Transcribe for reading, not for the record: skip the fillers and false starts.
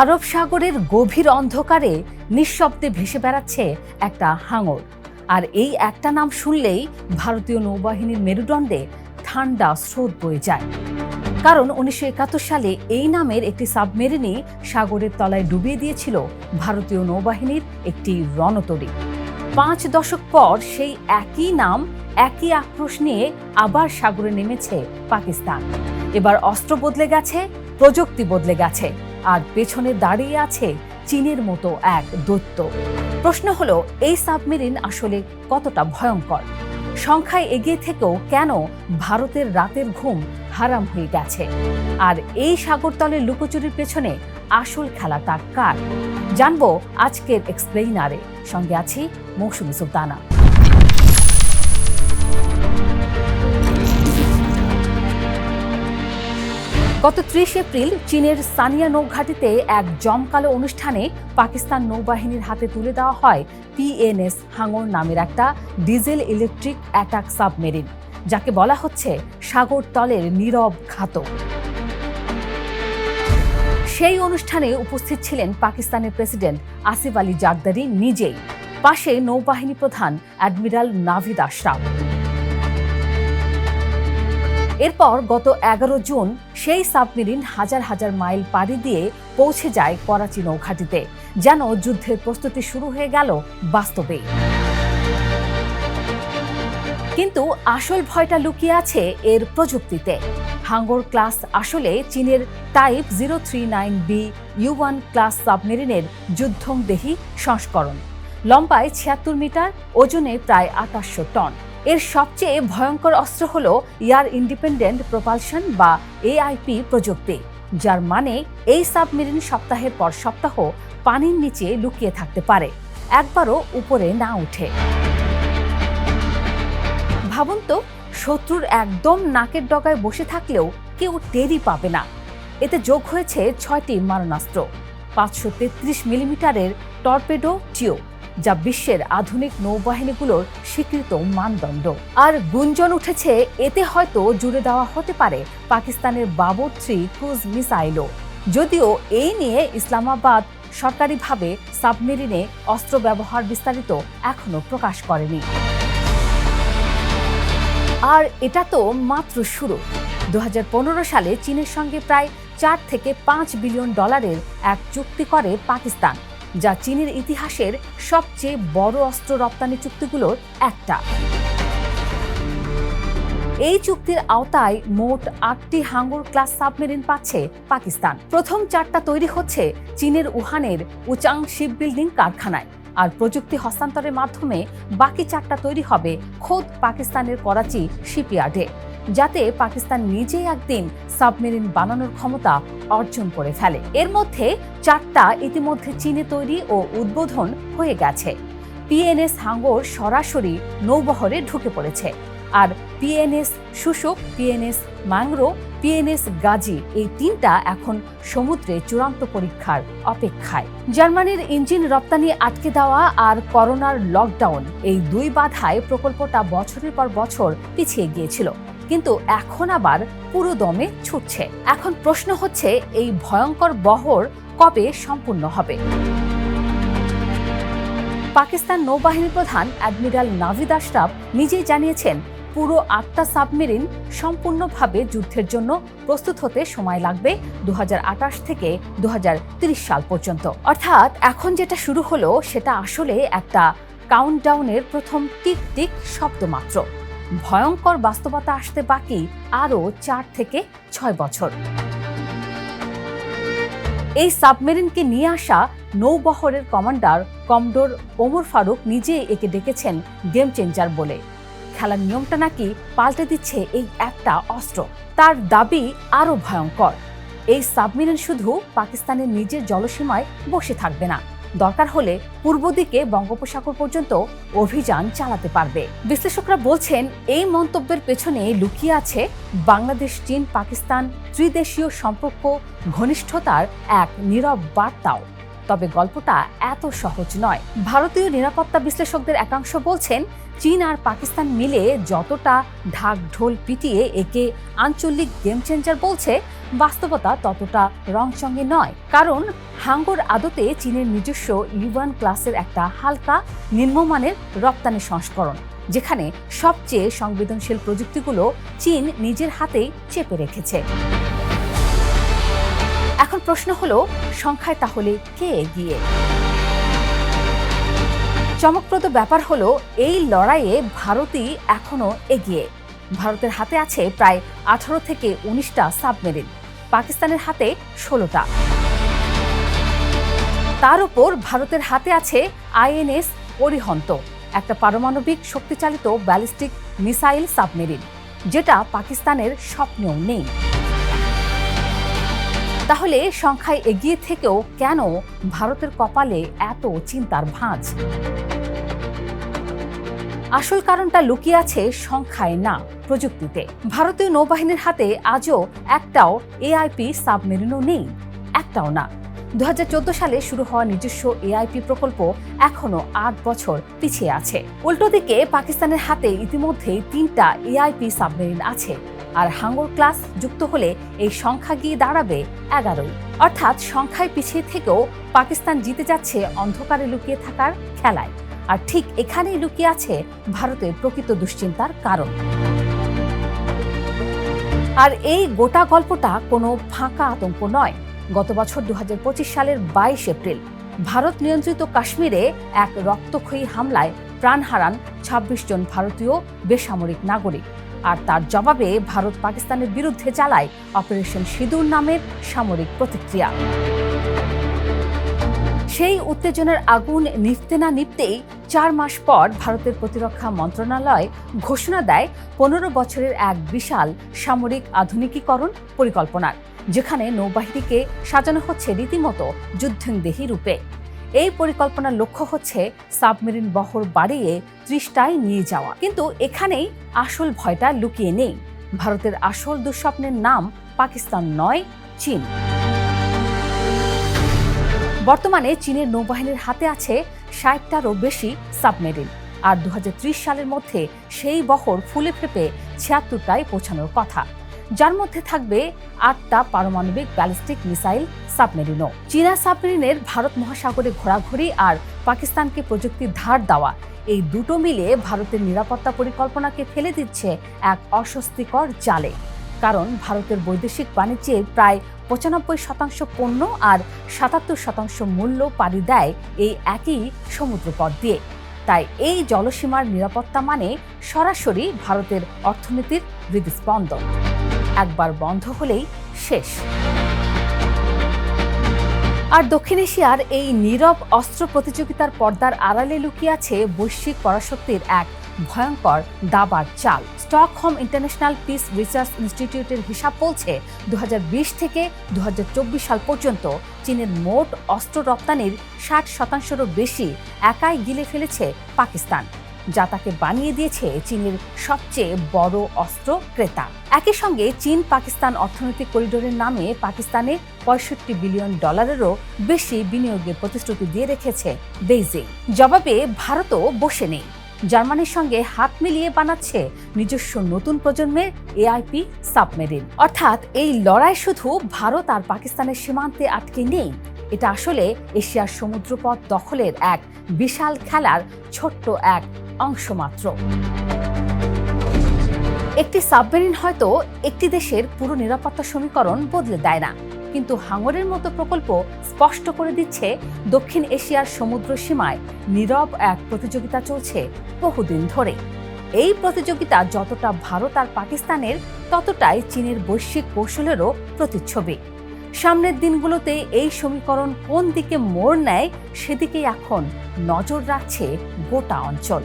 আরব সাগরের গভীর অন্ধকারে নিঃশব্দে ভেসে বেড়াচ্ছে একটা হাঙর। আর এই একটা নাম শুনলেই ভারতীয় নৌবাহিনীর মেরুদণ্ডে ঠান্ডা স্রোত বয়ে যায়। কারণ 1971 সালে এই নামের একটি সাবমেরিনই সাগরের তলায় ডুবিয়ে দিয়েছিল ভারতীয় নৌবাহিনীর একটি রণতরী। 5 দশক পর সেই একই নাম, একই আক্রোশ নিয়ে আবার সাগরে নেমেছে পাকিস্তান। এবার অস্ত্র বদলে গেছে, প্রযুক্তি বদলে গেছে, আর পেছনে দাঁড়িয়ে আছে চীনের মতো এক দৈত্য। প্রশ্ন হলো, এই সাবমেরিন আসলে কতটা ভয়ঙ্কর? সংখ্যায় এগিয়ে থেকেও কেন ভারতের রাতের ঘুম হারাম হয়ে গেছে? আর এই সাগরতলের লুকোচুরির পেছনে আসল খেলাটা কার? জানবো আজকের এক্সপ্লেইনারে। সঙ্গে আছি মৌসুমী সুলতানা। গত 30 এপ্রিল চীনের সানিয়া নৌঘাটিতে এক জমকালো অনুষ্ঠানে পাকিস্তান নৌবাহিনীর হাতে তুলে দেওয়া হয় PNS হাঙর নামের একটা ডিজেল ইলেকট্রিক অ্যাটাক সাবমেরিন, যাকে বলা হচ্ছে সাগরতলের নীরব ঘাতক। সেই অনুষ্ঠানে উপস্থিত ছিলেন পাকিস্তানের প্রেসিডেন্ট আসিফ আলী জারদারি নিজেই, পাশে নৌবাহিনী প্রধান অ্যাডমিরাল নাভিদ আশরাফ। এরপর গত 11 জুন সেই সাবমেরিন হাজার হাজার মাইল পাড়ি দিয়ে পৌঁছে যায় করাচি নৌঘাটিতে, যেন যুদ্ধের প্রস্তুতি শুরু হয়ে গেল বাস্তবে। কিন্তু আসল ভয়টা লুকিয়ে আছে এর প্রযুক্তিতে। হাঙর ক্লাস আসলে চীনের টাইপ 039B U1 ক্লাস সাবমেরিনের যুদ্ধংদেহী সংস্করণ। লম্বায় 76 মিটার, ওজনে প্রায় 2800 টন। এর সবচেয়ে ভয়ঙ্কর অস্ত্র হল এয়ার ইন্ডিপেন্ডেন্ট প্রপালশন বা AIP প্রযুক্তি, যার মানে এই সাবমেরিন সপ্তাহের পর সপ্তাহ পানির নিচে লুকিয়ে থাকতে পারে, একবারও উপরে না উঠে। ভাবুন তো, শত্রুর একদম নাকের ডগায় বসে থাকলেও কেউ টেরই পাবে না। এতে যোগ হয়েছে 6টি মারণাস্ত্র, 533 মিলিমিটারের টর্পেডো টিউব, যা বিশ্বের আধুনিক নৌবাহিনীগুলোর স্বীকৃত মানদণ্ড। আর গুঞ্জন উঠেছে এতে হয়তো জুড়ে দেওয়া হতে পারে পাকিস্তানের বাবর 3 ক্রুজ মিসাইলও, যদিও এই নিয়ে ইসলামাবাদ সরকারিভাবে সাবমেরিনে অস্ত্র ব্যবহার বিস্তারিত এখনো প্রকাশ করেনি। আর এটা তো মাত্র শুরু। 2015 সালে চীনের সঙ্গে প্রায় 4 থেকে 5 বিলিয়ন ডলারের এক চুক্তি করে পাকিস্তান, যা চীনের ইতিহাসের সবচেয়ে বড় অস্ত্র রপ্তানি চুক্তিগুলোর একটা। এই চুক্তির আওতায় মোট 8টি হাঙর ক্লাস সাবমেরিন পাচ্ছে পাকিস্তান। প্রথম 4টা তৈরি হচ্ছে চীনের উহানের উচাং শিপবিল্ডিং কারখানায়, আর প্রযুক্তি হস্তান্তরের মাধ্যমে বাকি 4টা তৈরি হবে খোদ পাকিস্তানের করাচি শিপইয়ার্ডে, যাতে পাকিস্তান নিজেই একদিন সাবমেরিন বানানোর ক্ষমতা অর্জন করে ফেলে। এর মধ্যে 4টা ইতিমধ্যে চীনে তৈরি ও উদ্বোধন হয়ে গেছে। PNS হাঙর সরাসরি নৌবহরে ঢুকে পড়েছে, আর PNS শুশুক, PNS ম্যাংরো, PNS গাজী এই 3টা এখন সমুদ্রে চূড়ান্ত পরীক্ষার অপেক্ষায়। জার্মানির ইঞ্জিন রপ্তানি আটকে দেওয়া আর করোনার লকডাউন, এই 2 বাধায় প্রকল্পটা বছরের পর বছর পিছিয়ে গিয়েছিল, কিন্তু এখন আবার পুরো দমে ছুটছে। এখন প্রশ্ন হচ্ছে, এই ভয়ঙ্কর বহর কবে সম্পূর্ণ হবে? পাকিস্তান নৌবাহিনী প্রধান অ্যাডমিরাল নাভিদ আশরাফ নিজেই জানিয়েছেন, পুরো 8টা সাবমেরিন সম্পূর্ণভাবে যুদ্ধের জন্য প্রস্তুত হতে সময় লাগবে 2028 থেকে 2030 সাল পর্যন্ত। অর্থাৎ এখন যেটা শুরু হলো সেটা আসলে একটা কাউন্টডাউনের প্রথম টিক টিক শব্দ মাত্র। ভয়ঙ্কর বাস্তবতা আসতে বাকি আরও 4 থেকে 6 বছর। এই সাবমেরিনকে নিয়ে আসা নৌবহরের কমান্ডার কমডোর ওমর ফারুক নিজে একে ডেকেছেন গেম চেঞ্জার বলে। খেলার নিয়মটা নাকি পাল্টে দিচ্ছে এই একটা অস্ত্র। তার দাবি আরও ভয়ঙ্কর, এই সাবমেরিন শুধু পাকিস্তানের নিজের জলসীমায় বসে থাকবে না, দরকার হলে পূর্ব দিকে বঙ্গোপসাগর পর্যন্ত অভিযান চালাতে পারবে। বিশ্লেষকরা বলছেন, এই মন্তব্যের পেছনে লুকিয়ে আছে বাংলাদেশ, চীন, পাকিস্তান ত্রিদেশীয় সম্পর্ক ঘনিষ্ঠতার এক নীরব বার্তাও। তবে গল্পটা এত সহজ নয়। ভারতীয় নিরাপত্তা বিশ্লেষকদের একাংশ বলছেন, চীন আর পাকিস্তান মিলে যতটা ঢাক ঢোল পিটিয়ে একে আঞ্চলিক গেম চেঞ্জার বলছে, বাস্তবতা ততটা রংচঙে নয়, কারণ হাঙ্গর আদতে চীনের নিজস্ব ইউ-1 ক্লাসের একটা হালকা নিম্নমানের রপ্তানি সংস্করণ, যেখানে সবচেয়ে সংবেদনশীল প্রযুক্তিগুলো চীন নিজের হাতেই চেপে রেখেছে। এখন প্রশ্ন হলো, সংখ্যায় তাহলে কে এগিয়ে? চমকপ্রদ ব্যাপার হলো, এই লড়াইয়ে ভারতই এখনো এগিয়ে। ভারতের হাতে আছে প্রায় 18 থেকে 19টা সাবমেরিন, পাকিস্তানের হাতে 16টা। তার উপর ভারতের হাতে আছে আইএনএস অরিহন্ত, একটা পারমাণবিক শক্তিচালিত ব্যালিস্টিক মিসাইল সাবমেরিন, যেটা পাকিস্তানের স্বপ্নেও নেই। তাহলে সংখ্যায় এগিয়ে থেকেও কেন ভারতের কপালে এত চিন্তার ভাঁজ? আসল কারণটা লুকিয়ে আছে সংখ্যায় না, প্রযুক্তিতে। ভারতীয় নৌবাহিনীর হাতে আজও একটাও এআইপি সাবমেরিনও নেই, একটাও না। 2014 সালে শুরু হওয়া নিজস্ব এআইপি প্রকল্প এখনো 8 বছর পিছিয়ে আছে। উল্টো দিকে পাকিস্তানের হাতে ইতিমধ্যেই 3টা এআইপি সাবমেরিন আছে, আর হাঙ্গর ক্লাস যুক্ত হলে এই সংখ্যা গিয়ে দাঁড়াবে 11। অর্থাৎ সংখ্যায় পিছিয়ে থেকেও পাকিস্তান জিতে যাচ্ছে অন্ধকারে লুকিয়ে থাকার খেলায়। আর ঠিক এখানেই লুকিয়ে আছে ভারতের প্রকৃত দুশ্চিন্তার কারণ। আর এই গোটা গল্পটা কোনো ফাঁকা আতঙ্ক নয়। গত বছর 2025 সালের 22 এপ্রিল ভারত নিয়ন্ত্রিত কাশ্মীরে এক রক্তক্ষয়ী হামলায় প্রাণ হারান 26 জন ভারতীয় বেসামরিক নাগরিক। আর তার জবাবে ভারত পাকিস্তানের বিরুদ্ধে চালায় অপারেশন সিঁদুর নামের সামরিক প্রতিক্রিয়া। সেই উত্তেজনার আগুন নিভতে না নিভতেই 4 মাস পর ভারতের প্রতিরক্ষা মন্ত্রণালয় ঘোষণা দেয় 15 বছরের এক বিশাল সামরিক আধুনিকীকরণ পরিকল্পনার, যেখানে নৌবাহিনীকে সাজানো হচ্ছে রীতিমতো যুদ্ধংদেহী রূপে। এই পরিকল্পনার লক্ষ্য হচ্ছে সাবমেরিন বহর বাড়িয়ে 30টায় নিয়ে যাওয়া। কিন্তু এখানেই আসল ভয়টা লুকিয়ে নেই। ভারতের আসল দুঃস্বপ্নের নাম পাকিস্তান নয়, চীন। বর্তমানে চীনের নৌবাহিনীর হাতে আছে 60টারও বেশি সাবমেরিন, আর 2030 সালের মধ্যে সেই বহর ফুলে ফেঁপে 76টায় পৌঁছানোর কথা, যার মধ্যে থাকবে 8টা পারমাণবিক ব্যালিস্টিক মিসাইল সাবমেরিনও। চীনা সাবমেরিনের ভারত মহাসাগরে ঘোরাঘুরি আর পাকিস্তানকে প্রযুক্তির ধার দেওয়া, এই দুটো মিলে ভারতের নিরাপত্তা পরিকল্পনাকে ফেলে দিচ্ছে এক অস্বস্তিকর জালে। কারণ ভারতের বৈদেশিক বাণিজ্যের প্রায় 95% পণ্য আর 77% মূল্য পাড়ি দেয় এই একই সমুদ্রপথ দিয়ে। তাই এই জলসীমার নিরাপত্তা মানে সরাসরি ভারতের অর্থনীতির হৃদস্পন্দন। একবার বন্ধ হলেই শেষ। আর দক্ষিণ এশিয়ার এই নীরব অস্ত্র প্রতিযোগিতার পর্দার আড়ালে লুকিয়ে আছে বৈশ্বিক পরাশক্তির এক ভয়ঙ্কর দাবার চাল। স্টকহোম ইন্টারন্যাশনাল পিস রিসার্চ ইনস্টিটিউটের হিসাব বলছে 2020 থেকে 2024 সাল পর্যন্ত চীনের মোট অস্ত্র রপ্তানির 60%-রও বেশি একাই গিলে ফেলেছে পাকিস্তান, যা তাকে বানিয়ে দিয়েছে চীনের সবচেয়ে বড় অস্ত্র ক্রেতা। একই সঙ্গে চীন পাকিস্তান অর্থনৈতিক করিডোরের নামে পাকিস্তানে $65 বিলিয়ন বেশি বিনিয়োগের প্রতিশ্রুতি দিয়ে রেখেছে বেইজিং। জবাবে ভারতও বসে নেই। জার্মানির সঙ্গে হাত মিলিয়ে বানাচ্ছে নিজস্ব নতুন প্রজন্মের এআইপি সাবমেরিন। অর্থাৎ এই লড়াই শুধু ভারত আর পাকিস্তানের সীমান্তে আটকে নেই, এটা আসলে এশিয়ার সমুদ্রপথ দখলের এক বিশাল খেলার ছোট্ট এক অংশ মাত্র। একটি সাবমেরিন হয়তো একটি দেশের পুরো নিরাপত্তা সমীকরণ বদলে দেয় না, কিন্তু হাঙ্গরের মতো প্রকল্প স্পষ্ট করে দিচ্ছে দক্ষিণ এশিয়ার সমুদ্র সীমায় নীরব এক প্রতিযোগিতা চলছে বহুদিন ধরে। এই প্রতিযোগিতা যতটা ভারত আর পাকিস্তানের, ততটাই চীনের বৈশ্বিক কৌশলেরও প্রতিচ্ছবি। সামনের দিনগুলোতে এই সমীকরণ কোন দিকে মোড় নেয়, সেদিকেই এখন নজর রাখছে গোটা অঞ্চল।